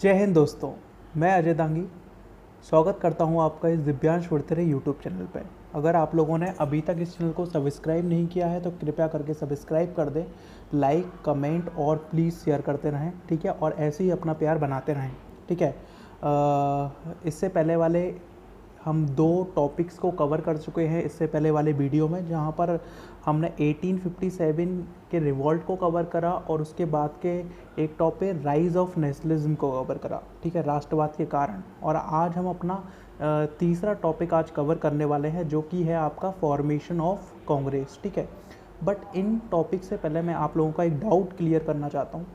जय हिंद दोस्तों, मैं अजय दांगी स्वागत करता हूं आपका इस दिव्यांश वर्तेरे यूट्यूब चैनल पर। अगर आप लोगों ने अभी तक इस चैनल को सब्सक्राइब नहीं किया है तो कृपया करके सब्सक्राइब कर दें, लाइक कमेंट और प्लीज़ शेयर करते रहें, ठीक है। और ऐसे ही अपना प्यार बनाते रहें, ठीक है। इससे पहले वाले हम दो टॉपिक्स को कवर कर चुके हैं इससे पहले वाले वीडियो में, जहाँ पर हमने 1857 के रिवॉल्ट को कवर करा और उसके बाद के एक टॉपिक राइज ऑफ नेशनलिज्म को कवर करा, ठीक है, राष्ट्रवाद के कारण। और आज हम अपना तीसरा टॉपिक आज कवर करने वाले हैं, जो कि है आपका फॉर्मेशन ऑफ कांग्रेस, ठीक है। बट इन टॉपिक से पहले मैं आप लोगों का एक डाउट क्लियर करना चाहता हूँ।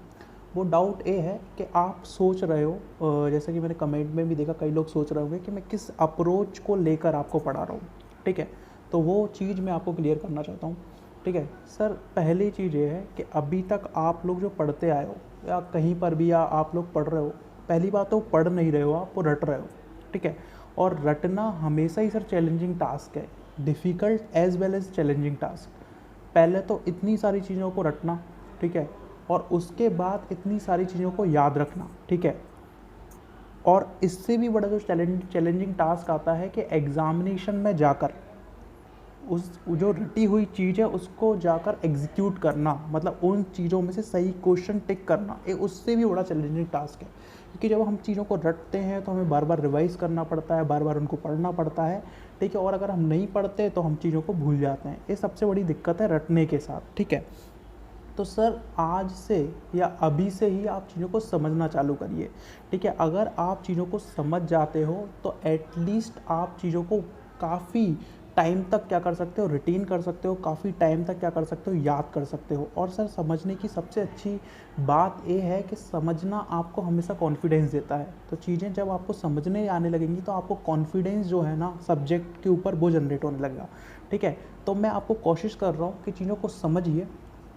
वो डाउट ये है कि आप सोच रहे हो, जैसे कि मैंने कमेंट में भी देखा, कई लोग सोच रहे होंगे कि मैं किस अप्रोच को लेकर आपको पढ़ा रहा हूँ, ठीक है। तो वो चीज़ मैं आपको क्लियर करना चाहता हूँ, ठीक है सर। पहली चीज़ ये है कि अभी तक आप लोग जो पढ़ते आए हो या कहीं पर भी या आप लोग पढ़ रहे हो, पहली बात तो पढ़ नहीं रहे हो, आप वो रट रहे हो, ठीक है। और रटना हमेशा ही सर चैलेंजिंग टास्क है, difficult as well as challenging task. पहले तो इतनी सारी चीज़ों को रटना, ठीक है, और उसके बाद इतनी सारी चीज़ों को याद रखना, ठीक है। और इससे भी बड़ा जो चैलेंजिंग टास्क आता है कि एग्ज़ामिनेशन में जाकर उस जो रटी हुई चीज़ है उसको जाकर एग्जीक्यूट करना, मतलब उन चीज़ों में से सही क्वेश्चन टिक करना, ये उससे भी बड़ा चैलेंजिंग टास्क है। क्योंकि जब हम चीज़ों को रटते हैं तो हमें बार बार रिवाइज़ करना पड़ता है, बार बार उनको पढ़ना पड़ता है, ठीक है। और अगर हम नहीं पढ़ते तो हम चीज़ों को भूल जाते हैं, ये सबसे बड़ी दिक्कत है रटने के साथ, ठीक है। तो सर आज से या अभी से ही आप चीज़ों को समझना चालू करिए, ठीक है। अगर आप चीज़ों को समझ जाते हो तो एटलीस्ट आप चीज़ों को काफ़ी टाइम तक क्या कर सकते हो, रिटेन कर सकते हो, काफ़ी टाइम तक क्या कर सकते हो, याद कर सकते हो। और सर समझने की सबसे अच्छी बात ये है कि समझना आपको हमेशा कॉन्फिडेंस देता है। तो चीज़ें जब आपको समझने आने लगेंगी तो आपको कॉन्फिडेंस जो है ना सब्जेक्ट के ऊपर वो जनरेट होने लगेगा, ठीक है। तो मैं आपको कोशिश कर रहा हूँ कि चीज़ों को समझिए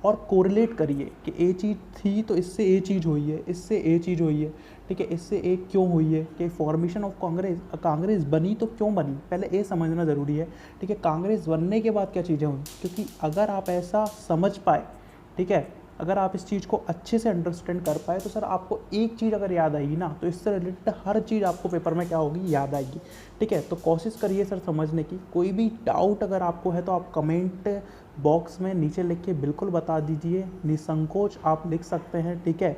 और कोरिलेट करिए कि ये चीज़ थी तो इससे ये चीज़ हुई है, इससे ये चीज़ हुई है, ठीक है, इससे एक क्यों हुई है, कि फॉर्मेशन ऑफ कांग्रेस बनी तो क्यों बनी, पहले ये समझना ज़रूरी है, ठीक है। कांग्रेस बनने के बाद क्या चीज़ें हुई, क्योंकि अगर आप ऐसा समझ पाए, ठीक है, अगर आप इस चीज़ को अच्छे से अंडरस्टैंड कर पाए तो सर आपको एक चीज़ अगर याद आएगी ना तो इससे रिलेटेड हर चीज़ आपको पेपर में क्या होगी, याद आएगी, ठीक है। तो कोशिश करिए सर समझने की। कोई भी डाउट अगर आपको है तो आप कमेंट बॉक्स में नीचे लिख के बिल्कुल बता दीजिए, निसंकोच आप लिख सकते हैं, ठीक है।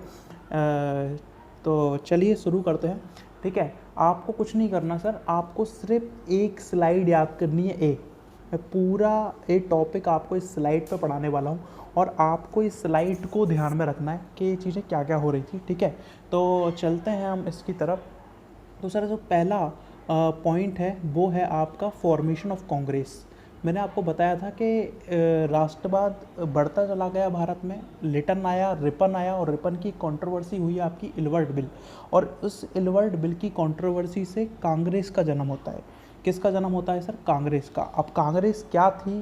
तो चलिए शुरू करते हैं, ठीक है। आपको कुछ नहीं करना सर, आपको सिर्फ एक स्लाइड याद करनी है। मैं पूरा एक टॉपिक आपको इस स्लाइड पे पढ़ाने वाला हूँ और आपको इस स्लाइड को ध्यान में रखना है कि ये चीज़ें क्या क्या हो रही थी, ठीक है। तो चलते हैं हम इसकी तरफ। तो सर जो पहला पॉइंट है वो है आपका फॉर्मेशन ऑफ कांग्रेस। मैंने आपको बताया था कि राष्ट्रवाद बढ़ता चला गया भारत में, लिटन आया, रिपन आया, और रिपन की कंट्रोवर्सी हुई आपकी इलवर्ट बिल, और उस इलवर्ट बिल की कंट्रोवर्सी से कांग्रेस का जन्म होता है। किसका जन्म होता है सर, कांग्रेस का। अब कांग्रेस क्या थी,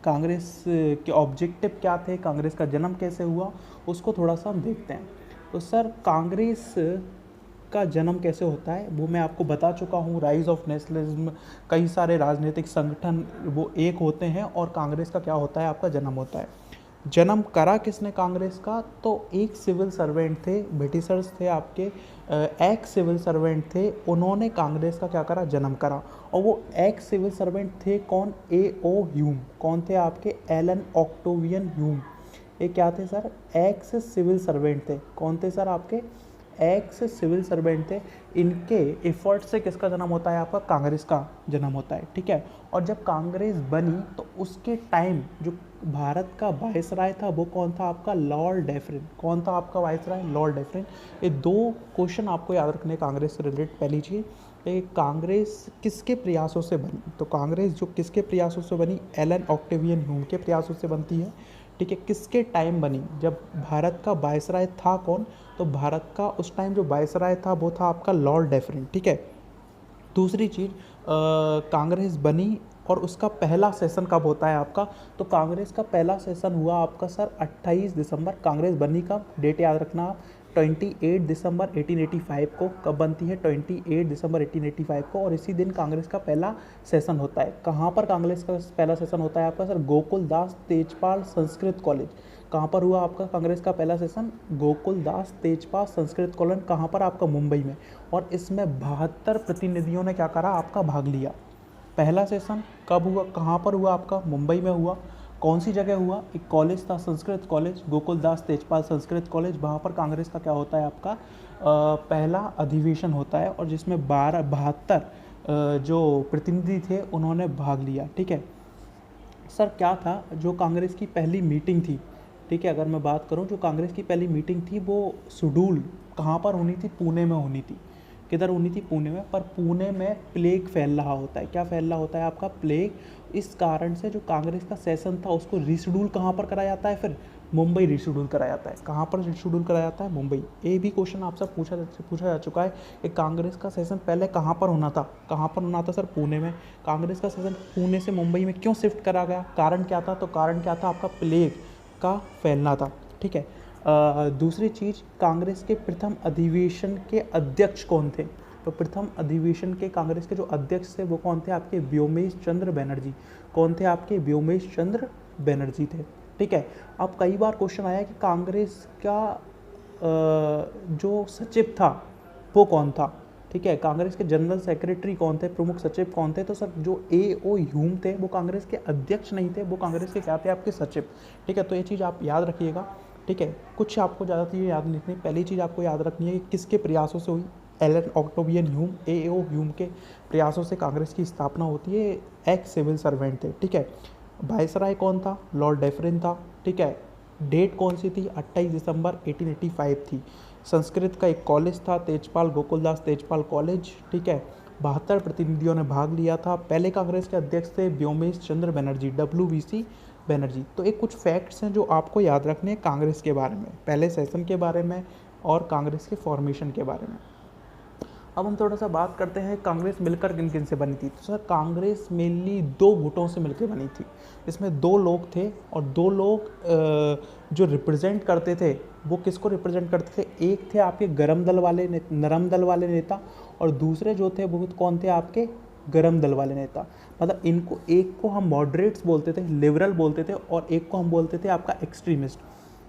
कांग्रेस के ऑब्जेक्टिव क्या थे, कांग्रेस का जन्म कैसे हुआ, उसको थोड़ा सा हम देखते हैं। तो सर कांग्रेस का जन्म कैसे होता है वो मैं आपको बता चुका हूँ। राइज ऑफ नेशनलिज्म, कई सारे राजनीतिक संगठन वो एक होते हैं और कांग्रेस का क्या होता है, आपका जन्म होता है। जन्म करा किसने कांग्रेस का, तो एक सिविल सर्वेंट थे, ब्रिटिशर्स थे आपके, एक्स सिविल सर्वेंट थे, उन्होंने कांग्रेस का क्या करा, जन्म करा। और वो एक्स सिविल सर्वेंट थे कौन, A.O. ह्यूम। कौन थे आपके, एलन ऑक्टेवियन ह्यूम। ये क्या थे सर, एक्स सिविल सर्वेंट थे। कौन थे सर, आपके एक्स सिविल सर्वेंट थे। इनके एफर्ट से किसका जन्म होता है, आपका कांग्रेस का जन्म होता है, ठीक है। और जब कांग्रेस बनी तो उसके टाइम जो भारत का वायसराय था वो कौन था, आपका लॉर्ड डैफरिन। कौन था आपका वायसराय, लॉर्ड डैफरिन। ये दो क्वेश्चन आपको याद रखने कांग्रेस से रिलेटेड। पहली चीज़, कांग्रेस किसके प्रयासों से बनी, तो कांग्रेस जो किसके प्रयासों से बनी, एलन ऑक्टेवियन ह्यूम के प्रयासों से बनती है, ठीक है। किसके टाइम बनी, जब भारत का वायसराय था कौन, तो भारत का उस टाइम जो वायसराय था वो था आपका लॉर्ड डैफरिन, ठीक है। दूसरी चीज़, कांग्रेस बनी और उसका पहला सेशन कब होता है आपका, तो कांग्रेस का पहला सेशन हुआ आपका सर 28 दिसंबर। कांग्रेस बनी कब, डेट याद रखना आप, 28 दिसंबर 1885 को। कब बनती है, 28 दिसंबर 1885 को। और इसी दिन कांग्रेस का पहला सेशन होता है। कहाँ पर कांग्रेस का पहला सेशन होता है आपका सर, गोकुल दास तेजपाल संस्कृत कॉलेज। कहाँ पर हुआ आपका कांग्रेस का पहला सेशन? गोकुल दास तेजपाल संस्कृत कॉलोनी, कहाँ पर आपका? मुंबई में। और इसमें 72 प्रतिनिधियों ने क्या करा आपका? भाग लिया। पहला सेशन कब हुआ, कहाँ पर हुआ आपका? मुंबई में हुआ। कौन सी जगह हुआ? एक कॉलेज था संस्कृत कॉलेज, गोकुल दास तेजपाल संस्कृत कॉलेज। वहाँ पर कांग्रेस का क्या होता है आपका पहला अधिवेशन होता है, और जिसमें 72 जो प्रतिनिधि थे उन्होंने भाग लिया। ठीक है सर, क्या था जो कांग्रेस की पहली मीटिंग थी? ठीक है, अगर मैं बात करूं जो कांग्रेस की पहली मीटिंग थी वो शेड्यूल कहाँ पर होनी थी? पुणे में होनी थी। किधर होनी थी? पुणे में। पर पुणे में प्लेग फैल रहा होता है। क्या फैल रहा होता है आपका? प्लेग। इस कारण से जो कांग्रेस का सेशन था उसको रीशेड्यूल कहाँ पर कराया जाता है? फिर मुंबई रीशेड्यूल कराया जाता है। कहाँ पर रीशेड्यूल कराया जाता है? मुंबई। ये भी क्वेश्चन आपसे पूछा जा चुका है कि कांग्रेस का सेशन पहले कहाँ पर होना था? कहाँ पर होना था सर? पुणे में। कांग्रेस का सेशन पुणे से मुंबई में क्यों शिफ्ट करा गया? कारण क्या था? तो कारण क्या था आपका? प्लेग का फैलना था। ठीक है। दूसरी चीज़, कांग्रेस के प्रथम अधिवेशन के अध्यक्ष कौन थे? तो प्रथम अधिवेशन के कांग्रेस के जो अध्यक्ष थे वो कौन थे आपके? व्योमेश चंद्र बनर्जी। कौन थे आपके? व्योमेश चंद्र बनर्जी थे। ठीक है। अब कई बार क्वेश्चन आया कि कांग्रेस का जो सचिव था वो कौन था? ठीक है, कांग्रेस के जनरल सेक्रेटरी कौन थे? प्रमुख सचिव कौन थे? तो सर जो A.O. ह्यूम थे वो कांग्रेस के अध्यक्ष नहीं थे, वो कांग्रेस के क्या थे? आपके सचिव। ठीक है, तो ये चीज़ आप याद रखिएगा। ठीक है, कुछ आपको ज़्यादा चीज़ें याद नहीं रखनी। पहली चीज़ आपको याद रखनी है कि किसके प्रयासों से हुई? Elon Octavian Hume, A.O. Hume के प्रयासों से कांग्रेस की स्थापना होती है। एक्स सिविल सर्वेंट थे। ठीक है। वायसराय कौन था? लॉर्ड डैफरिन था। ठीक है। डेट कौन सी थी? 28 दिसंबर 1885 थी। संस्कृत का एक कॉलेज था तेजपाल, गोकुलदास तेजपाल कॉलेज। ठीक है। 72 प्रतिनिधियों ने भाग लिया था। पहले कांग्रेस के अध्यक्ष थे व्योमेश चंद्र बनर्जी, WVC बनर्जी। तो एक कुछ फैक्ट्स हैं जो आपको याद रखने हैं कांग्रेस के बारे में, पहले सेशन के बारे में और कांग्रेस के फॉर्मेशन के बारे में। अब हम थोड़ा सा बात करते हैं कांग्रेस मिलकर किन किन से बनी थी। तो सर कांग्रेस मेनली 2 गुटों से मिलकर बनी थी। इसमें 2 लोग थे, और 2 लोग जो रिप्रेजेंट करते थे वो किसको रिप्रेजेंट करते थे? एक थे आपके नरम दल वाले नेता, और दूसरे जो थे वो कौन थे? आपके गरम दल वाले नेता। मतलब इनको, एक को हम मॉडरेट्स बोलते थे, लिबरल बोलते थे, और एक को हम बोलते थे आपका एक्सट्रीमिस्ट।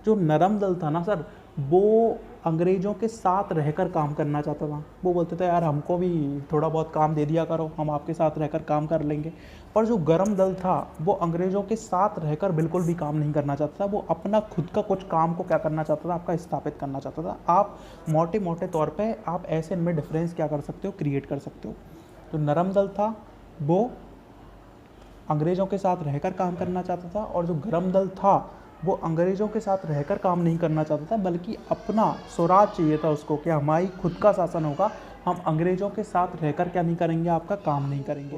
जो नरम दल था ना सर, वो अंग्रेज़ों के साथ रहकर काम करना चाहता था। वो बोलते थे यार हमको भी थोड़ा बहुत काम दे दिया करो, हम आपके साथ रहकर काम कर लेंगे। पर जो गरम दल था वो अंग्रेज़ों के साथ रहकर बिल्कुल भी काम नहीं करना चाहता था। वो अपना खुद का कुछ काम को क्या करना चाहता था? आपका स्थापित करना चाहता था। आप मोटे मोटे तौर पे आप ऐसे इनमें डिफरेंस क्या कर सकते हो? क्रिएट कर सकते हो। जो नरम दल था वो अंग्रेज़ों के साथ रहकर काम करना चाहता था, और जो गरम दल था वो अंग्रेज़ों के साथ रहकर काम नहीं करना चाहता था, बल्कि अपना स्वराज चाहिए था उसको कि हमारी खुद का शासन होगा, हम अंग्रेज़ों के साथ रहकर क्या नहीं करेंगे? आपका काम नहीं करेंगे।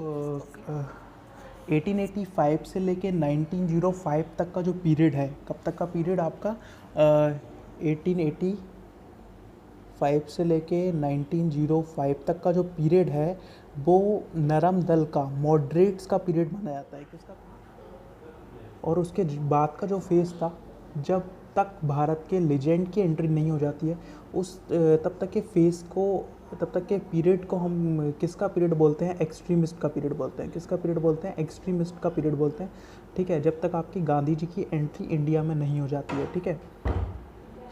1885 से लेके 1905 तक का जो पीरियड है, कब तक का पीरियड आपका? 1885 से लेके 1905 तक का जो पीरियड है वो नरम दल का, मॉडरेट्स का पीरियड माना जाता है। किसका? और उसके बाद का जो फेज़ था, जब तक भारत के लेजेंड की एंट्री नहीं हो जाती है, उस तब तक के फेज़ को, तब तक के पीरियड को हम किसका पीरियड बोलते हैं? एक्सट्रीमिस्ट का पीरियड बोलते हैं। किसका पीरियड बोलते हैं? एक्सट्रीमिस्ट का पीरियड बोलते हैं। ठीक है, जब तक आपकी गांधी जी की एंट्री इंडिया में नहीं हो जाती है। ठीक है।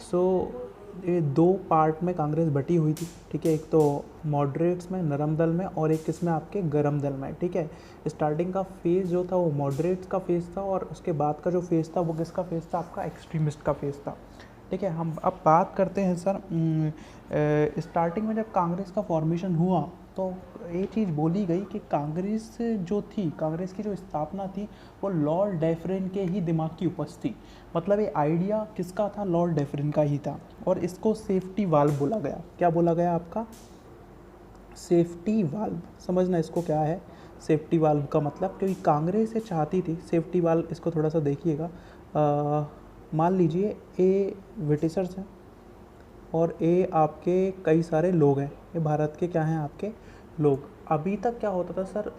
सो ये 2 पार्ट में कांग्रेस बटी हुई थी। ठीक है, एक तो मॉडरेट्स में, नरम दल में, और एक किसमें? आपके गरम दल में। ठीक है। स्टार्टिंग का फेज़ जो था वो मॉडरेट्स का फेज़ था, और उसके बाद का जो फेज़ था वो किसका फेज़ था? आपका एक्सट्रीमिस्ट का फेज़ था। ठीक है। हम अब बात करते हैं सर, स्टार्टिंग में जब कांग्रेस का फॉर्मेशन हुआ तो ये चीज़ बोली गई कि कांग्रेस जो थी, कांग्रेस की जो स्थापना थी वो लॉर्ड डैफरिन के ही दिमाग की उपज थी। मतलब ये आइडिया किसका था? लॉर्ड डैफरिन का ही था। और इसको सेफ्टी वाल्व बोला गया। क्या बोला गया आपका? Safety valve. समझना इसको क्या है सेफ्टी वाल्व का मतलब, क्योंकि कांग्रेस ये चाहती थी सेफ्टी वाल्व। इसको थोड़ा सा देखिएगा। मान लीजिए ए ब्रिटिशर्स हैं और ए आपके कई सारे लोग हैं, ये भारत के क्या हैं? आपके लोग। अभी तक क्या होता था सर,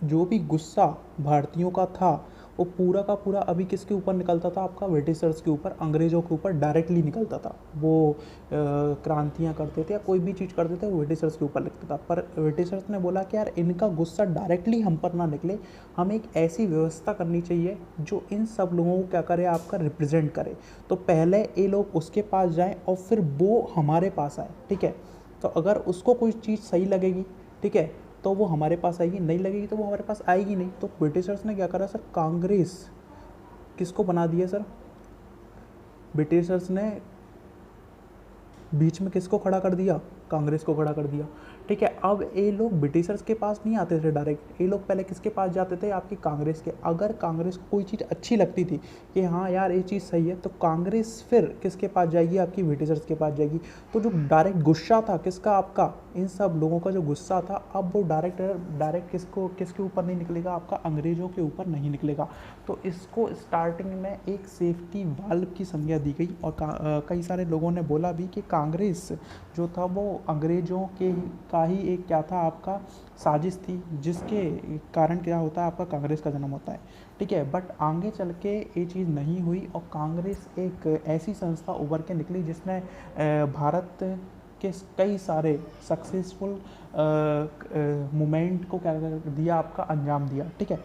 जो भी गुस्सा भारतीयों का था वो पूरा का पूरा अभी किसके ऊपर निकलता था, आपका ब्रिटिशर्स के ऊपर, अंग्रेज़ों के ऊपर डायरेक्टली निकलता था। वो क्रांतियाँ करते थे या कोई भी चीज़ करते थे वो ब्रिटिशर्स के ऊपर लिखता था। पर ब्रिटिशर्स ने बोला कि यार इनका गुस्सा डायरेक्टली हम पर ना निकले, हमें एक ऐसी व्यवस्था करनी चाहिए जो इन सब लोगों को क्या करे, आपका रिप्रेजेंट करे। तो पहले ये लोग उसके पास जाएं और फिर वो हमारे पास आए, ठीक है। तो अगर उसको कोई चीज़ सही लगेगी, ठीक है, तो वो हमारे पास आएगी, नहीं लगेगी तो वो हमारे पास आएगी नहीं। तो ब्रिटिशर्स ने क्या करा सर, कांग्रेस किसको बना दिया सर, ब्रिटिशर्स ने बीच में किसको खड़ा कर दिया, कांग्रेस को खड़ा कर दिया, ठीक है। अब ये लोग ब्रिटिशर्स के पास नहीं आते थे डायरेक्ट, ये लोग पहले किसके पास जाते थे, आपकी कांग्रेस के। अगर कांग्रेस को कोई चीज़ अच्छी लगती थी कि हाँ यार ये चीज़ सही है, तो कांग्रेस फिर किसके पास जाएगी, आपकी ब्रिटिशर्स के पास जाएगी। तो जो डायरेक्ट गुस्सा था किसका, आपका इन सब लोगों का जो गुस्सा था, अब वो डायरेक्ट किसके ऊपर नहीं निकलेगा, आपका अंग्रेज़ों के ऊपर नहीं निकलेगा। तो इसको स्टार्टिंग में एक सेफ्टी वाल्व की संज्ञा दी गई। और कई सारे लोगों ने बोला भी कि कांग्रेस जो था वो अंग्रेज़ों के का ही एक क्या था, आपका साजिश थी, जिसके कारण क्या होता है, आपका कांग्रेस का जन्म होता है, ठीक है। बट आगे चल के ये चीज़ नहीं हुई और कांग्रेस एक ऐसी संस्था उभर के निकली जिसने भारत के कई सारे सक्सेसफुल मूवमेंट को क्या दिया, आपका अंजाम दिया, ठीक है।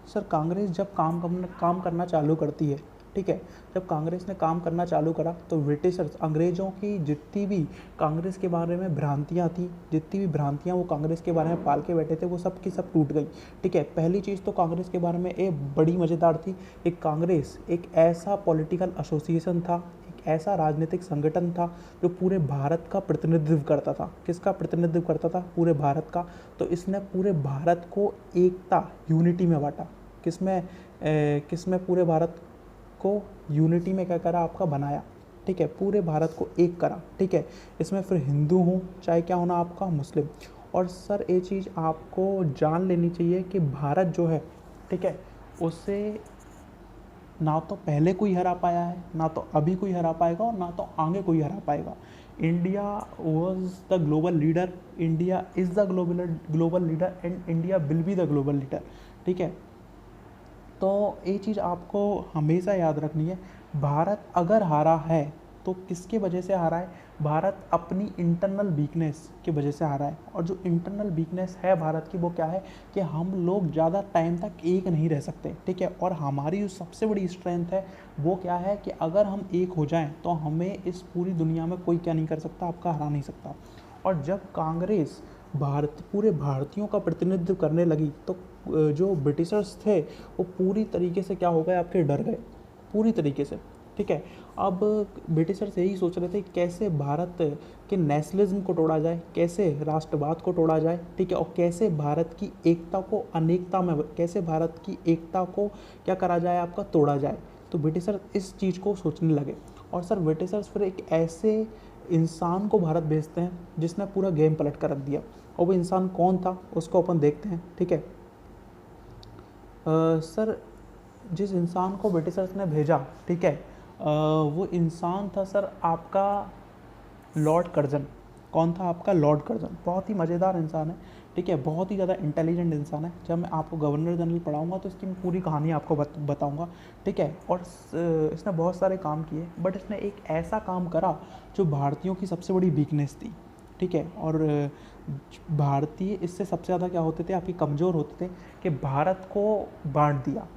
सर कांग्रेस जब काम करना चालू करती है, ठीक है, जब कांग्रेस ने काम करना चालू करा तो ब्रिटिशर्स, अंग्रेज़ों की जितनी भी कांग्रेस के बारे में भ्रांतियाँ थी, जितनी भी भ्रांतियाँ वो कांग्रेस के बारे में पाल के बैठे थे, वो सब की सब टूट गई, ठीक है। पहली चीज़ तो कांग्रेस के बारे में एक बड़ी मज़ेदार थी, एक कांग्रेस एक ऐसा पॉलिटिकल एसोसिएशन था, एक ऐसा राजनीतिक संगठन था जो पूरे भारत का प्रतिनिधित्व करता था। किसका प्रतिनिधित्व करता था, पूरे भारत का। तो इसने पूरे भारत को एकता, यूनिटी में बांटा। किसमें पूरे भारत को यूनिटी में क्या करा, आपका बनाया, ठीक है, पूरे भारत को एक करा, ठीक है। इसमें फिर हिंदू हो चाहे क्या होना, आपका मुस्लिम। और सर ये चीज़ आपको जान लेनी चाहिए कि भारत जो है, ठीक है, उसे ना तो पहले कोई हरा पाया है, ना तो अभी कोई हरा पाएगा और ना तो आगे कोई हरा पाएगा। India was the global leader, India is the global leader and India will be the global leader, ठीक है। तो ये चीज़ आपको हमेशा याद रखनी है, भारत अगर हारा है तो किसके वजह से हारा है, भारत अपनी इंटरनल वीकनेस की वजह से हारा है। और जो इंटरनल वीकनेस है भारत की वो क्या है कि हम लोग ज़्यादा टाइम तक एक नहीं रह सकते, ठीक है। और हमारी जो सबसे बड़ी स्ट्रेंथ है वो क्या है कि अगर हम एक हो जाएं तो हमें इस पूरी दुनिया में कोई क्या नहीं कर सकता, आपका हरा नहीं सकता। और जब कांग्रेस पूरे भारतीयों का प्रतिनिधित्व करने लगी तो जो ब्रिटिशर्स थे वो पूरी तरीके से क्या हो गए, आपके डर गए पूरी तरीके से, ठीक है। अब ब्रिटिशर्स यही सोच रहे थे कैसे भारत के नेशनलिज्म को तोड़ा जाए, कैसे राष्ट्रवाद को तोड़ा जाए, ठीक है, और कैसे भारत की एकता को अनेकता में, कैसे भारत की एकता को क्या करा जाए, आपका तोड़ा जाए। तो ब्रिटिशर इस चीज़ को सोचने लगे। और सर ब्रिटिशर्स फिर एक ऐसे इंसान को भारत भेजते हैं जिसने पूरा गेम पलट कर रख दिया। और वो इंसान कौन था उसको अपन देखते हैं, ठीक है। सर जिस इंसान को ब्रिटिशर्स ने भेजा, ठीक है, वो इंसान था सर आपका लॉर्ड कर्जन। कौन था, आपका लॉर्ड कर्जन। बहुत ही मज़ेदार इंसान है, ठीक है, बहुत ही ज़्यादा इंटेलिजेंट इंसान है। जब मैं आपको गवर्नर जनरल पढ़ाऊंगा तो इसकी पूरी कहानी आपको बताऊंगा, ठीक है। और इसने बहुत सारे काम किए, बट इसने एक ऐसा काम करा जो भारतीयों की सबसे बड़ी वीकनेस थी, ठीक है। और भारतीय इससे सबसे ज़्यादा क्या होते थे, आपकी कमज़ोर होते थे कि भारत को बांट दिया।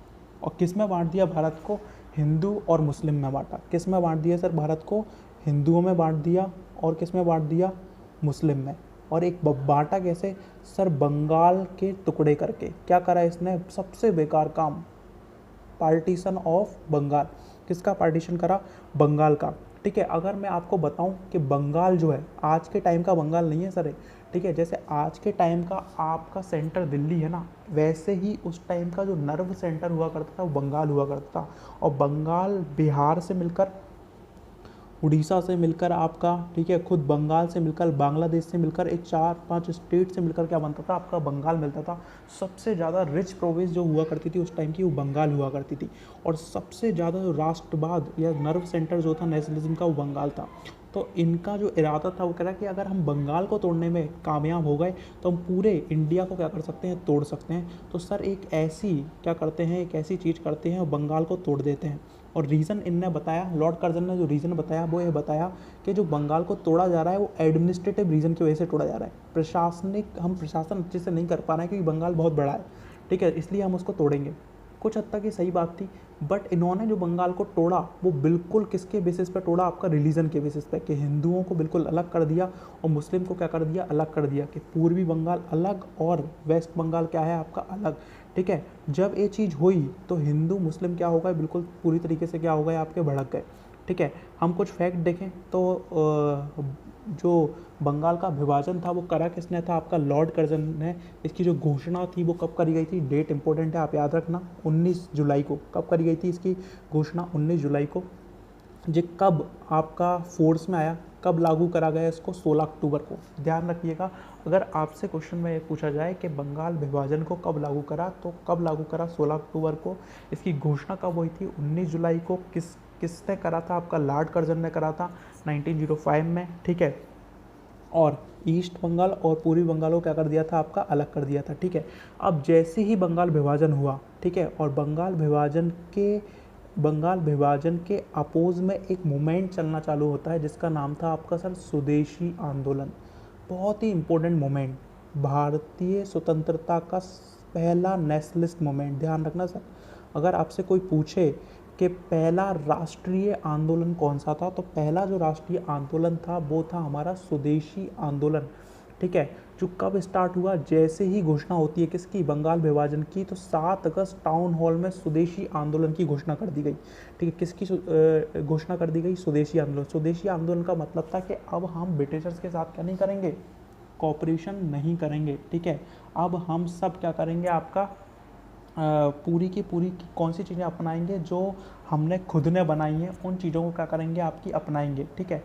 और किस में बांट दिया भारत को, हिंदू और मुस्लिम में बांटा। किस में बांट दिया सर भारत को, हिंदुओं में बांट दिया और किस में बांट दिया, मुस्लिम में। और एक बांटा कैसे सर, बंगाल के टुकड़े करके। क्या करा इसने, सबसे बेकार काम, पार्टीशन ऑफ बंगाल। किसका पार्टीशन करा, बंगाल का, ठीक है। अगर मैं आपको बताऊं कि बंगाल जो है आज के टाइम का बंगाल नहीं है सर, ठीक है, जैसे आज के टाइम का आपका सेंटर दिल्ली है ना, वैसे ही उस टाइम का जो नर्व सेंटर हुआ करता था वो बंगाल हुआ करता था। और बंगाल बिहार से मिलकर उड़ीसा से मिलकर आपका, ठीक है, खुद बंगाल से मिलकर, बांग्लादेश से मिलकर, एक 4-5 स्टेट से मिलकर क्या बनता था, आपका बंगाल मिलता था। सबसे ज़्यादा रिच प्रोविंस जो हुआ करती थी उस टाइम की, वो बंगाल हुआ करती थी। और सबसे ज़्यादा जो राष्ट्रवाद या नर्व सेंटर जो था नेशनलिज्म का, वो बंगाल था। तो इनका जो इरादा था वो कह रहा कि अगर हम बंगाल को तोड़ने में कामयाब हो गए तो हम पूरे इंडिया को क्या कर सकते हैं, तोड़ सकते हैं। तो सर एक ऐसी क्या करते हैं, एक ऐसी चीज़ करते हैं, बंगाल को तोड़ देते हैं। और रीज़न इनने बताया, लॉर्ड कर्जन ने जो रीज़न बताया वो ये बताया कि जो बंगाल को तोड़ा जा रहा है वो एडमिनिस्ट्रेटिव रीज़न की वजह से तोड़ा जा रहा है। प्रशासनिक, हम प्रशासन अच्छे से नहीं कर पा रहे हैं क्योंकि बंगाल बहुत बड़ा है, ठीक है, इसलिए हम उसको तोड़ेंगे। कुछ हद तक ये सही बात थी, बट इन्होंने जो बंगाल को तोड़ा वो बिल्कुल किसके बेसिस पे तोड़ा, आपका रिलीजन के बेसिस पे, कि हिंदुओं को बिल्कुल अलग कर दिया और मुस्लिम को क्या कर दिया, अलग कर दिया, कि पूर्वी बंगाल अलग और वेस्ट बंगाल क्या है आपका अलग, ठीक है। जब ये चीज़ हुई तो हिंदू मुस्लिम क्या हो गए, बिल्कुल पूरी तरीके से क्या हो गए, आपके भड़क गए, ठीक है। हम कुछ फैक्ट देखें तो जो बंगाल का विभाजन था वो करा किसने था, आपका लॉर्ड कर्जन ने। इसकी जो घोषणा थी वो कब करी गई थी, डेट इंपॉर्टेंट है आप याद रखना, 19 जुलाई को। कब करी गई थी इसकी घोषणा, 19 जुलाई को। ये कब आपका फोर्स में आया, कब लागू करा गया इसको, 16 अक्टूबर को। ध्यान रखिएगा, अगर आपसे क्वेश्चन में ये पूछा जाए कि बंगाल विभाजन को कब लागू करा, तो कब लागू करा, 16 अक्टूबर को। इसकी घोषणा कब हुई थी, 19 जुलाई को। किसने करा था, आपका लॉर्ड कर्जन ने करा था 1905 में, ठीक है। और ईस्ट बंगाल और पूर्वी बंगाल को क्या कर दिया था, आपका अलग कर दिया था, ठीक है। अब जैसे ही बंगाल विभाजन हुआ, ठीक है, और बंगाल विभाजन के अपोज में एक मूवमेंट चलना चालू होता है जिसका नाम था आपका सर स्वदेशी आंदोलन। बहुत ही इंपॉर्टेंट मूवमेंट, भारतीय स्वतंत्रता का पहला नेशनलिस्ट मूवमेंट। ध्यान रखना सर, अगर आपसे कोई पूछे कि पहला राष्ट्रीय आंदोलन कौन सा था, तो पहला जो राष्ट्रीय आंदोलन था वो था हमारा स्वदेशी आंदोलन, ठीक है। जो कब स्टार्ट हुआ, जैसे ही घोषणा होती है किसकी, बंगाल विभाजन की, तो 7 अगस्त टाउन हॉल में स्वदेशी आंदोलन की घोषणा कर दी गई, ठीक है। किसकी घोषणा कर दी गई, स्वदेशी आंदोलन। स्वदेशी आंदोलन का मतलब था कि अब हम ब्रिटिशर्स के साथ क्या नहीं करेंगे, कॉपरेशन नहीं करेंगे, ठीक है। अब हम सब क्या करेंगे, आपका पूरी की पूरी कौन सी चीज़ें अपनाएंगे, जो हमने खुद ने बनाई हैं उन चीज़ों को क्या करेंगे, आपकी अपनाएंगे, ठीक है।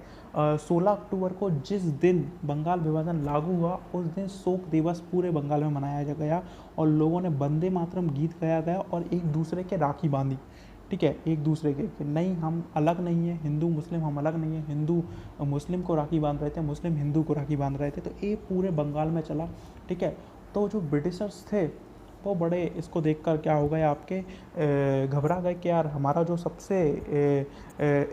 16 अक्टूबर को जिस दिन बंगाल विभाजन लागू हुआ उस दिन शोक दिवस पूरे बंगाल में मनाया गया और लोगों ने वंदे मातरम गीत गाया गया और एक दूसरे के राखी बांधी, ठीक है, एक दूसरे के, कि नहीं हम अलग नहीं है, हिंदू मुस्लिम हम अलग नहीं है। हिंदू मुस्लिम को राखी बांध रहे थे, मुस्लिम हिंदू को राखी बांध रहे थे, तो ये पूरे बंगाल में चला, ठीक है। तो जो ब्रिटिशर्स थे वो बड़े इसको देखकर क्या हो गए, आपके घबरा गए कि यार हमारा जो सबसे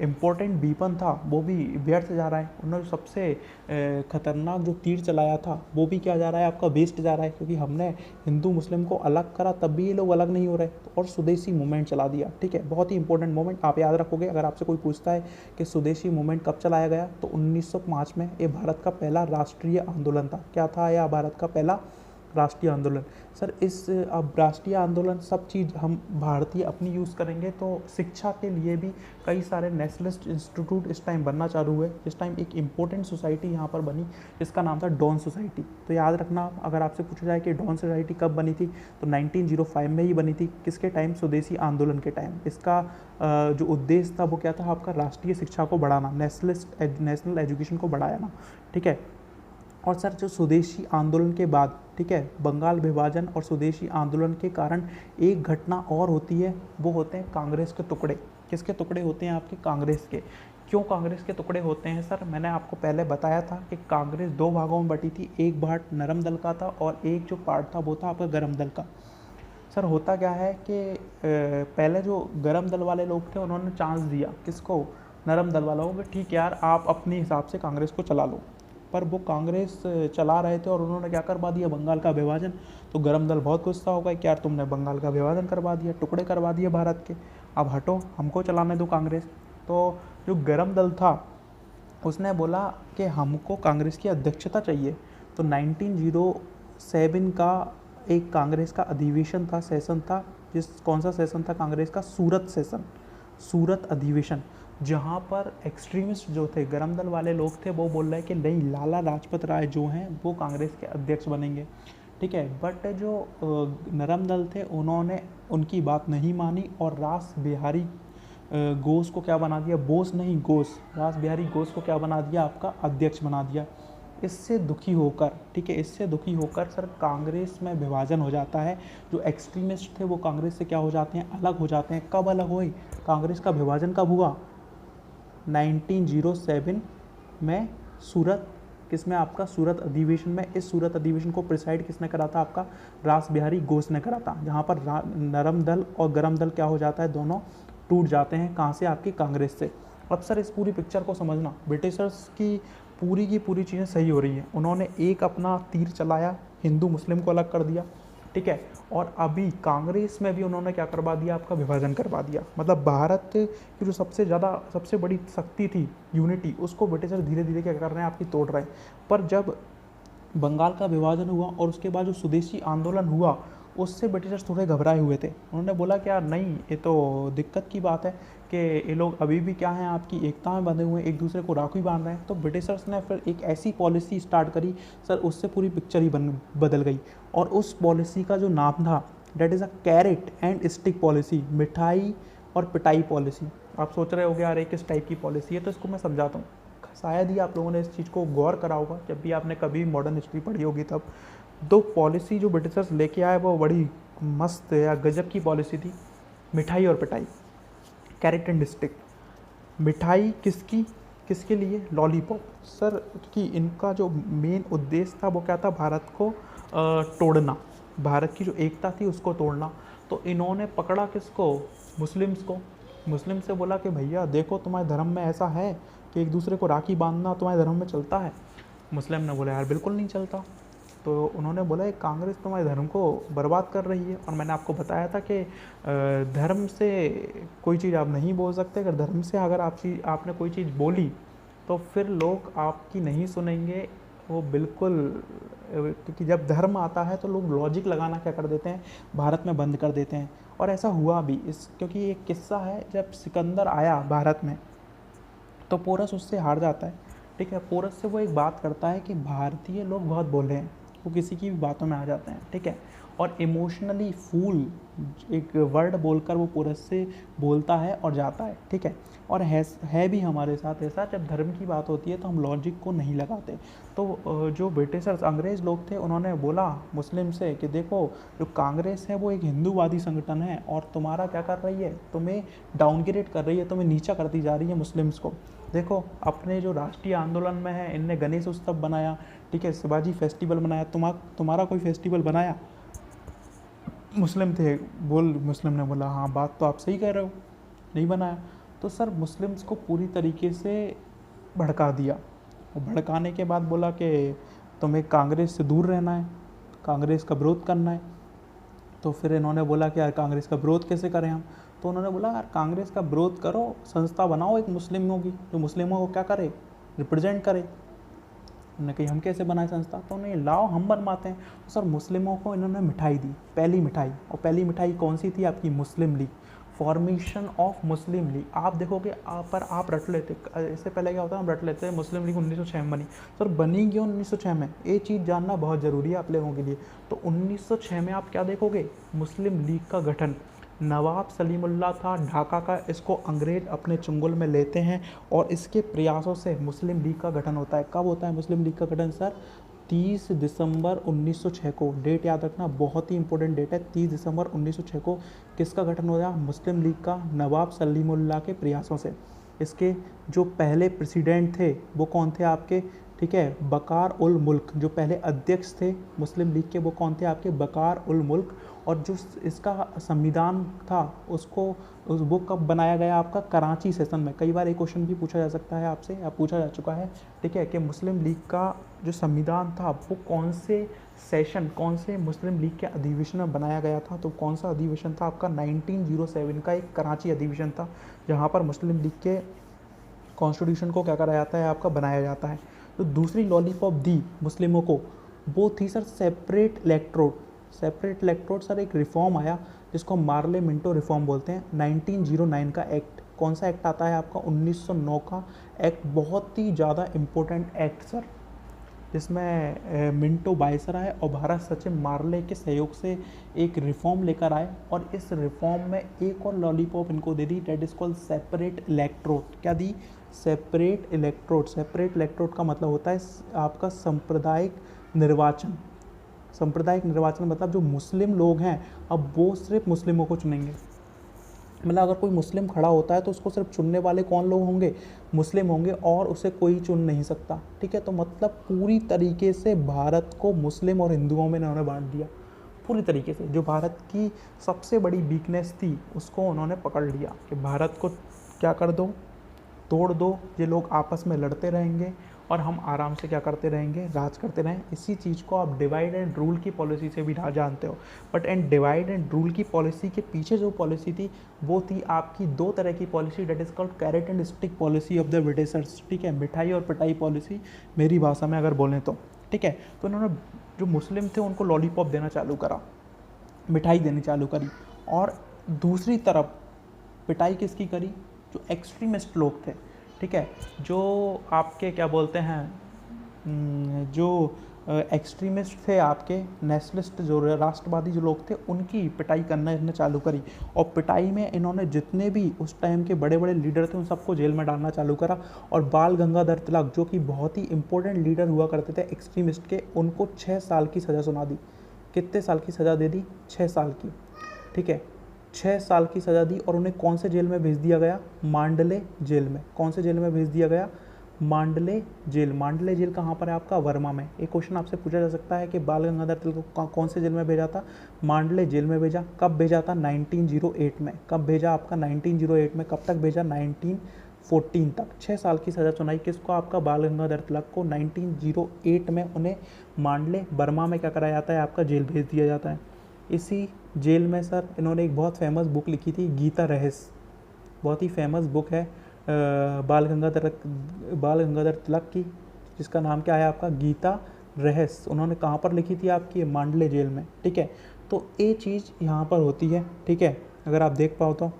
इम्पोर्टेंट वीपन था वो भी व्यर्थ जा रहा है। उन्होंने जो सबसे खतरनाक जो तीर चलाया था वो भी क्या जा रहा है, आपका वेस्ट जा रहा है, क्योंकि हमने हिंदू मुस्लिम को अलग करा तब भी ये लोग अलग नहीं हो रहे, और स्वदेशी मूवमेंट चला दिया, ठीक है। बहुत ही इंपॉर्टेंट मूवमेंट आप याद रखोगे। अगर आपसे कोई पूछता है कि स्वदेशी मूवमेंट कब चलाया गया, तो 1905 में। ये भारत का पहला राष्ट्रीय आंदोलन था। क्या था यह, भारत का पहला राष्ट्रीय आंदोलन। सर इस अब राष्ट्रीय आंदोलन सब चीज़ हम भारतीय अपनी यूज़ करेंगे, तो शिक्षा के लिए भी कई सारे नेशनलिस्ट इंस्टीट्यूट इस टाइम बनना चालू हुए। इस टाइम एक इम्पोर्टेंट सोसाइटी यहाँ पर बनी जिसका नाम था डॉन सोसाइटी। तो याद रखना, अगर आपसे पूछा जाए कि डॉन सोसाइटी कब बनी थी, तो 1905 में ही बनी थी। किसके टाइम, स्वदेशी आंदोलन के टाइम। इसका जो उद्देश्य था वो क्या था, आपका राष्ट्रीय शिक्षा को बढ़ाना, नेशनल एजुकेशन को बढ़ाना, ठीक है। और सर जो स्वदेशी आंदोलन के बाद, ठीक है, बंगाल विभाजन और स्वदेशी आंदोलन के कारण एक घटना और होती है, वो होते हैं कांग्रेस के टुकड़े। किसके टुकड़े होते हैं, आपके कांग्रेस के। क्यों कांग्रेस के टुकड़े होते हैं सर, मैंने आपको पहले बताया था कि कांग्रेस 2 भागों में बटी थी। एक भाग नरम दल का था और एक जो पार्ट था वो था आपका गरम दल का। सर होता क्या है कि पहले जो गरम दल वाले लोग थे उन्होंने चांस दिया किसको, नरम दल वालों को, ठीक यार आप अपने हिसाब से कांग्रेस को चला लो। पर वो कांग्रेस चला रहे थे और उन्होंने क्या करवा दिया, बंगाल का विभाजन। तो गरम दल बहुत गुस्सा होगा कि यार तुमने बंगाल का विभाजन करवा दिया, टुकड़े करवा दिए भारत के, अब हटो, हमको चलाने दो कांग्रेस। तो जो गरम दल था उसने बोला कि हमको कांग्रेस की अध्यक्षता चाहिए। तो 1907 का एक कांग्रेस का अधिवेशन था, सेशन था, कौन सा सेशन था कांग्रेस का, सूरत सेशन, सूरत अधिवेशन, जहाँ पर एक्सट्रीमिस्ट जो थे, गरम दल वाले लोग थे, वो बोल रहे हैं कि नहीं, लाला लाजपत राय जो हैं वो कांग्रेस के अध्यक्ष बनेंगे, ठीक है। बट जो नरम दल थे उन्होंने उनकी बात नहीं मानी और रास बिहारी घोष को क्या बना दिया, बोस नहीं घोष, रास बिहारी घोष को क्या बना दिया, आपका अध्यक्ष बना दिया। इससे दुखी होकर, ठीक है, इससे दुखी होकर सर कांग्रेस में विभाजन हो जाता है। जो एक्सट्रीमिस्ट थे वो कांग्रेस से क्या हो जाते हैं, अलग हो जाते हैं। कब अलग हुई, कांग्रेस का विभाजन कब हुआ, 1907 में सूरत, किसमें, आपका सूरत अधिवेशन में। इस सूरत अधिवेशन को प्रिसाइड किसने करा था, आपका रास बिहारी घोष ने करा था, जहाँ पर नरम दल और गरम दल क्या हो जाता है, दोनों टूट जाते हैं। कहाँ से, आपकी कांग्रेस से। अब सर इस पूरी पिक्चर को समझना, ब्रिटिशर्स की पूरी चीज़ें सही हो रही हैं। उन्होंने एक अपना तीर चलाया, हिंदू मुस्लिम को अलग कर दिया, ठीक है, और अभी कांग्रेस में भी उन्होंने क्या करवा दिया, आपका विभाजन करवा दिया। मतलब भारत की जो सबसे बड़ी शक्ति थी, यूनिटी, उसको ब्रिटिशर धीरे धीरे क्या कर रहे हैं, आपकी तोड़ रहे हैं। पर जब बंगाल का विभाजन हुआ और उसके बाद जो स्वदेशी आंदोलन हुआ, उससे ब्रिटिशर्स थोड़े घबराए हुए थे। उन्होंने बोला कि यार नहीं, ये तो दिक्कत की बात है कि ये लोग अभी भी क्या हैं, आपकी एकता में बंधे हुए हैं, एक दूसरे को राखी बांध रहे हैं। तो ब्रिटिशर्स ने फिर एक ऐसी पॉलिसी स्टार्ट करी सर, उससे पूरी पिक्चर ही बदल गई। और उस पॉलिसी का जो नाम था, that is a carrot and stick policy, मिठाई और पिटाई पॉलिसी। आप सोच रहे हो यार ये किस टाइप की पॉलिसी है, तो इसको मैं समझाता हूँ। शायद ही आप लोगों ने इस चीज़ को गौर करा होगा, जब भी आपने कभी मॉडर्न हिस्ट्री पढ़ी होगी तब। दो पॉलिसी जो ब्रिटिशर्स लेके आए वो बड़ी मस्त या गजब की पॉलिसी थी, मिठाई और पिटाई, कैरेट एंड स्टिक। मिठाई किसकी, किसके लिए, लॉलीपॉप सर, क्योंकि इनका जो मेन उद्देश्य था वो क्या था, भारत को तोड़ना, भारत की जो एकता थी उसको तोड़ना। तो इन्होंने पकड़ा किसको, मुस्लिम्स को। मुस्लिम से बोला कि भैया देखो, तुम्हारे धर्म में ऐसा है कि एक दूसरे को राखी बांधना तुम्हारे धर्म में चलता है। मुस्लिम ने बोला यार बिल्कुल नहीं चलता। तो उन्होंने बोला ये कांग्रेस तुम्हारे धर्म को बर्बाद कर रही है, और मैंने आपको बताया था कि धर्म से कोई चीज़ आप नहीं बोल सकते। अगर धर्म से अगर आपने कोई चीज़ बोली तो फिर लोग आपकी नहीं सुनेंगे, वो बिल्कुल, क्योंकि जब धर्म आता है तो लोग लॉजिक लगाना क्या कर देते हैं, भारत में बंद कर देते हैं। और ऐसा हुआ भी, क्योंकि एक किस्सा है, जब सिकंदर आया भारत में तो पोरस उससे हार जाता है, ठीक है। पोरस से वो एक बात करता है कि भारतीय लोग बहुत भोले हैं, वो किसी की भी बातों में आ जाते हैं, ठीक है। और इमोशनली फूल एक वर्ड बोलकर वो पोरस से बोलता है और जाता है, ठीक है। और है भी हमारे साथ ऐसा, जब धर्म की बात होती है तो हम लॉजिक को नहीं लगाते। तो जो ब्रिटिशर्स, अंग्रेज़ लोग थे, उन्होंने बोला मुस्लिम से कि देखो, जो कांग्रेस है वो एक हिंदूवादी संगठन है और तुम्हारा क्या कर रही है, तुम्हें डाउनग्रेड कर रही है, तुम्हें नीचा करती जा रही है मुस्लिम्स को। देखो अपने जो राष्ट्रीय आंदोलन में है, इनने गणेश उत्सव बनाया, ठीक है, शिवाजी फेस्टिवल बनाया, तुम्हारा कोई फेस्टिवल बनाया, मुस्लिम थे, मुस्लिम ने बोला हाँ बात तो आप सही कह रहे हो, नहीं बनाया। तो सर मुस्लिम्स को पूरी तरीके से भड़का दिया, और भड़काने के बाद बोला कि तुम्हें कांग्रेस से दूर रहना है, कांग्रेस का विरोध करना है। तो फिर इन्होंने बोला कि यार कांग्रेस का विरोध कैसे करें हम। तो उन्होंने बोला यार कांग्रेस का विरोध करो, संस्था बनाओ एक मुस्लिमों की, जो मुस्लिमों को क्या करे, रिप्रेजेंट करे। उन्होंने कही हम कैसे बनाए संस्था, तो उन्हें लाओ हम बनवाते हैं। तो सर मुस्लिमों को इन्होंने मिठाई दी, पहली मिठाई, और पहली मिठाई कौन सी थी, आपकी मुस्लिम लीग, फॉर्मेशन ऑफ मुस्लिम लीग। आप देखोगे पर आप रट लेते, इससे पहले क्या होता है, हम रट लेते हैं मुस्लिम लीग 1906 में बनी। सर बनी क्यों 1906 में, ये चीज़ जानना बहुत ज़रूरी है आप लोगों के लिए। तो 1906 में आप क्या देखोगे, मुस्लिम लीग का गठन, नवाब सलीमुल्लाह था ढाका का, इसको अंग्रेज अपने चुंगल में लेते हैं और इसके प्रयासों से मुस्लिम लीग का गठन होता है। कब होता है मुस्लिम लीग का गठन सर, 30 दिसंबर 1906 को, डेट याद रखना, बहुत ही इंपॉर्टेंट डेट है। 30 दिसंबर 1906 को किसका गठन हो गया, मुस्लिम लीग का, नवाब सलीमुल्लाह के प्रयासों से। इसके जो पहले प्रेसिडेंट थे वो कौन थे आपके, ठीक है, बकार उल मुल्क, जो पहले अध्यक्ष थे मुस्लिम लीग के वो कौन थे आपके, बकार उल मुल्क। और जो इसका संविधान था वो कब बनाया गया, आपका कराची सेशन में। कई बार एक क्वेश्चन भी पूछा जा सकता है आपसे, या पूछा जा चुका है, ठीक है, कि मुस्लिम लीग का जो संविधान था वो कौन से सेशन, कौन से मुस्लिम लीग के अधिवेशन में बनाया गया था। तो कौन सा अधिवेशन था आपका, 1907 का एक कराची अधिवेशन था, जहाँ पर मुस्लिम लीग के कॉन्स्टिट्यूशन को क्या करा जाता है, आपका बनाया जाता है। तो दूसरी लॉलीपॉप दी मुस्लिमों को, वो थी sir separate electorate. Separate electrode sir एक रिफॉर्म आया जिसको मार्ले मिंटो रिफॉर्म बोलते हैं, 1909 का एक्ट। कौन सा एक्ट आता है आपका, 1909 का एक्ट, बहुत ही ज़्यादा इम्पोर्टेंट एक्ट सर। जिसमें मिंटो वायसराय और भारत सचिन मार्ले के सहयोग से एक रिफॉर्म लेकर आए, और इस रिफॉर्म में एक और लॉलीपॉप इनको दे दी, that is called separate electorate. क्या दी? Separate electorate. सेपरेट इलेक्ट्रोड का मतलब होता है आपका सांप्रदायिक निर्वाचन। सांप्रदायिक निर्वाचन मतलब जो मुस्लिम लोग हैं अब वो सिर्फ मुस्लिमों को चुनेंगे। मतलब अगर कोई मुस्लिम खड़ा होता है तो उसको सिर्फ चुनने वाले कौन लोग होंगे? मुस्लिम होंगे, और उसे कोई चुन नहीं सकता। ठीक है, तो मतलब पूरी तरीके से भारत को मुस्लिम और हिंदुओं में इन्होंने बांट दिया। पूरी तरीके से जो भारत की सबसे बड़ी वीकनेस थी उसको उन्होंने पकड़ लिया कि भारत को क्या कर दो, तोड़ दो, ये लोग आपस में लड़ते रहेंगे और हम आराम से क्या करते रहेंगे, राज करते रहें। इसी चीज़ को आप डिवाइड एंड रूल की पॉलिसी से भी जानते हो। But and divide and rule की पॉलिसी के पीछे जो पॉलिसी थी वो थी आपकी दो तरह की policy, date is called carrot and stick policy of the Britishers. ठीक है, मिठाई और पिटाई पॉलिसी मेरी भाषा में अगर बोलें तो। ठीक है, तो उन्होंने जो मुस्लिम थे उनको लॉलीपॉप देना चालू करा, मिठाई देनी चालू करी, और दूसरी तरफ पिटाई किसकी करी? जो एक्सट्रीमिस्ट लोग थे। ठीक है, जो आपके क्या बोलते हैं, जो एक्सट्रीमिस्ट थे, आपके नेशनलिस्ट जो राष्ट्रवादी जो लोग थे, उनकी पिटाई करना इन्होंने चालू करी। और पिटाई में इन्होंने जितने भी उस टाइम के बड़े बड़े लीडर थे उन सबको जेल में डालना चालू करा। और बाल गंगाधर तिलक जो कि बहुत ही इंपॉर्टेंट लीडर हुआ करते थे एक्सट्रीमिस्ट के, उनको 6 साल की सज़ा सुना दी। कितने साल की सज़ा दे दी? 6 साल की। ठीक है, 6 साल की सज़ा दी, और उन्हें कौन से जेल में भेज दिया गया? मांडले जेल में। कौन से जेल में भेज दिया गया? मांडले जेल। मांडले जेल कहाँ पर है आपका? वर्मा में। एक क्वेश्चन आपसे पूछा जा सकता है कि बाल गंगाधर तिलक को कौन से जेल में भेजा था? मांडले जेल में भेजा। कब भेजा था? 1908 में। कब भेजा आपका? 1908 में। कब तक भेजा? 1914 तक। 6 साल की सज़ा सुनाई किसको? आपका बाल गंगाधर तिलक को। 1908 में उन्हें मांडले बर्मा में क्या कराया जाता है? आपका जेल भेज दिया जाता है। इसी जेल में सर इन्होंने एक बहुत फेमस बुक लिखी थी, गीता रहस्य। बहुत ही फेमस बुक है बाल गंगाधर तिलक की, जिसका नाम क्या है आपका? गीता रहस्य। उन्होंने कहाँ पर लिखी थी? आपकी मांडले जेल में। ठीक है, तो ये चीज़ यहाँ पर होती है। ठीक है, अगर आप देख पाओ तो।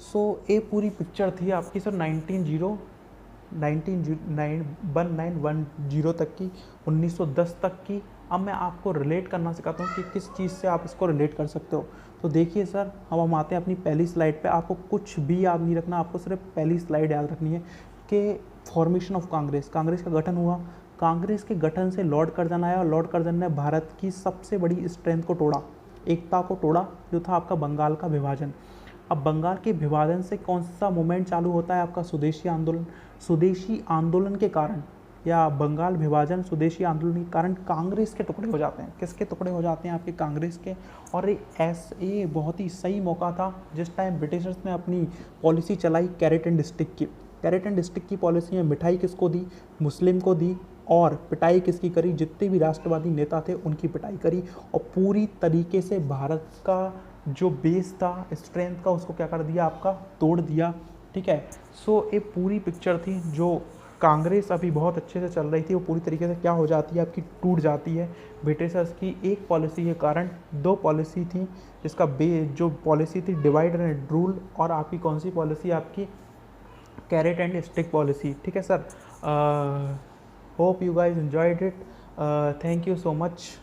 सो ये पूरी पिक्चर थी आपकी सर 1910 तक की, 1910 तक की। अब मैं आपको रिलेट करना सिखाता हूँ कि किस चीज़ से आप इसको रिलेट कर सकते हो। तो देखिए सर, हम आते हैं अपनी पहली स्लाइड पे। आपको कुछ भी याद नहीं रखना, आपको सिर्फ पहली स्लाइड याद रखनी है कि फॉर्मेशन ऑफ कांग्रेस। कांग्रेस का गठन हुआ। कांग्रेस के गठन से लॉर्ड कर्जन आया, और लॉर्ड कर्जन ने भारत की सबसे बड़ी स्ट्रेंथ को तोड़ा, एकता को तोड़ा, जो था आपका बंगाल का विभाजन। अब बंगाल के विभाजन से कौन सा मूवमेंट चालू होता है? आपका स्वदेशी आंदोलन। स्वदेशी आंदोलन के कारण, या बंगाल विभाजन स्वदेशी आंदोलन के कारण कांग्रेस के टुकड़े हो जाते हैं। किसके टुकड़े हो जाते हैं? आपके कांग्रेस के। और ये बहुत ही सही मौका था जिस टाइम ब्रिटिशर्स ने अपनी पॉलिसी चलाई कैरेट एंड स्टिक की। कैरेट एंड स्टिक की पॉलिसी में मिठाई किसको दी? मुस्लिम को दी। और पिटाई किसकी करी? जितने भी राष्ट्रवादी नेता थे उनकी पिटाई करी, और पूरी तरीके से भारत का जो बेस था, स्ट्रेंथ का, उसको क्या कर दिया? आपका तोड़ दिया। ठीक है, सो ये पूरी पिक्चर थी। जो कांग्रेस अभी बहुत अच्छे से चल रही थी वो पूरी तरीके से क्या हो जाती है? आपकी टूट जाती है ब्रिटिशर्स की एक पॉलिसी के कारण। दो पॉलिसी थी, जिसका जो पॉलिसी थी डिवाइड एंड रूल, और आपकी कौन सी पॉलिसी? आपकी कैरेट एंड स्टिक पॉलिसी। ठीक है sir, hope you guys enjoyed it. Thank you so much.